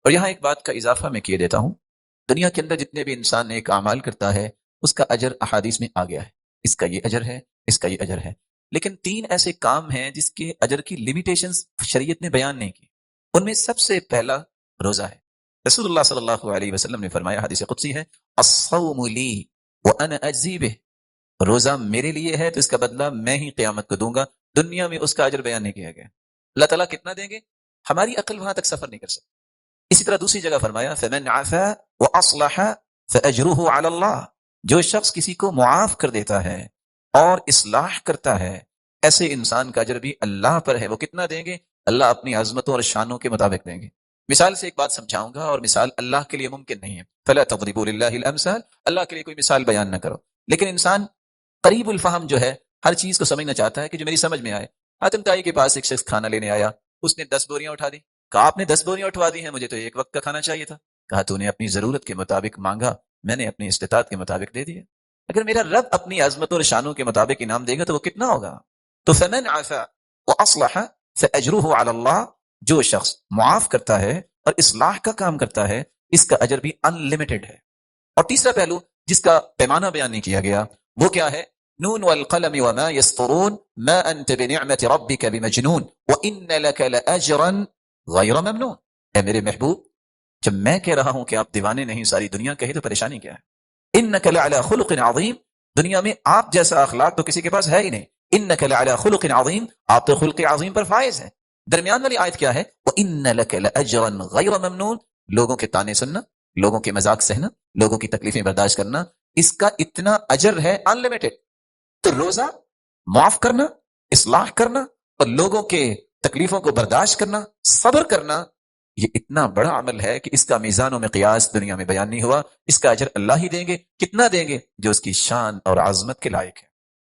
اور یہاں ایک بات کا اضافہ میں کیے دیتا ہوں، دنیا کے اندر جتنے بھی انسان نیک اعمال کرتا ہے اس کا اجر احادیث میں آ گیا ہے، اس کا یہ اجر ہے، اس کا یہ اجر ہے، لیکن 3 ایسے کام ہیں جس کے اجر کی لیمیٹیشنز شریعت نے بیان نہیں کی۔ ان میں سب سے پہلا روزہ ہے۔ رسول اللہ صلی اللہ علیہ وسلم نے فرمایا، حدیث قدسی ہے، الصوم لی وانا اجزی بہ، روزہ میرے لیے ہے تو اس کا بدلہ میں ہی قیامت کو دوں گا۔ دنیا میں اس کا اجر بیان نہیں کیا گیا۔ اللہ تعالیٰ کتنا دیں گے ہماری عقل وہاں تک سفر نہیں کر سکتی۔ اسی طرح دوسری جگہ فرمایا، فمن عفا واصلح فاجرہ علی اللہ، جو شخص کسی کو معاف کر دیتا ہے اور اصلاح کرتا ہے، ایسے انسان کا اجر بھی اللہ پر ہے۔ وہ کتنا دیں گے؟ اللہ اپنی عظمتوں اور شانوں کے مطابق دیں گے۔ مثال سے ایک بات سمجھاؤں گا، اور مثال اللہ کے لیے ممکن نہیں ہے، فلا تضربوا للہ الامثال، اللہ کے لیے کوئی مثال بیان نہ کرو، لیکن انسان قریب الفہم جو ہے ہر چیز کو سمجھنا چاہتا ہے کہ جو میری سمجھ میں آئے۔ حاتم طائی کے پاس ایک شخص کھانا لینے آیا، اس نے 10 بوریاں اٹھا دی۔ کہا آپ نے 10 بوریاں اٹھوا دی ہیں، مجھے تو ایک وقت کا کھانا چاہیے تھا۔ کہا تو نے اپنی ضرورت کے مطابق مانگا، میں نے اپنی استطاعت کے مطابق دے دیا۔ اگر میرا رب اپنی عظمت اور شانوں کے مطابق انعام دے گا تو وہ کتنا ہوگا؟ تو فمن عفا واصلح فاجرہ علی اللہ، جو شخص معاف کرتا ہے اور اصلاح کا کام کرتا ہے اس کا اجر بھی ان لمیٹڈ ہے۔ اور تیسرا پہلو جس کا پیمانہ بیان نہیں کیا گیا وہ کیا ہے؟ نون والقلم وما يسطرون ما انت بنعمت ربك بمجنون وان لك لاجرا غیر ممنون۔ اے میرے محبوب، جب میں کہہ رہا ہوں کہ آپ دیوانے نہیں، ساری دنیا کہے تو پریشانی کیا ہے؟ انک لعلی خلق عظیم، دنیا میں آپ جیسا اخلاق تو کسی کے پاس ہے ہی نہیں۔ انک لعلی خلق عظیم، آپ تو خلق عظیم پر فائز ہیں۔ درمیان والی آیت کیا ہے؟ وان لک لاجرا غیر ممنون، لوگوں کے طعنے سننا، لوگوں کے مذاق سہنا، لوگوں کی تکلیفیں برداشت کرنا، اس کا اتنا اجر ہے ان لمیٹڈ۔ تو روزہ، معاف کرنا، اصلاح کرنا اور لوگوں کے تکلیفوں کو برداشت کرنا، صبر کرنا، یہ اتنا بڑا عمل ہے کہ اس کا میزان و مقیاس دنیا میں بیان نہیں ہوا۔ اس کا اجر اللہ ہی دیں گے۔ کتنا دیں گے؟ جو اس کی شان اور عظمت کے لائق ہے۔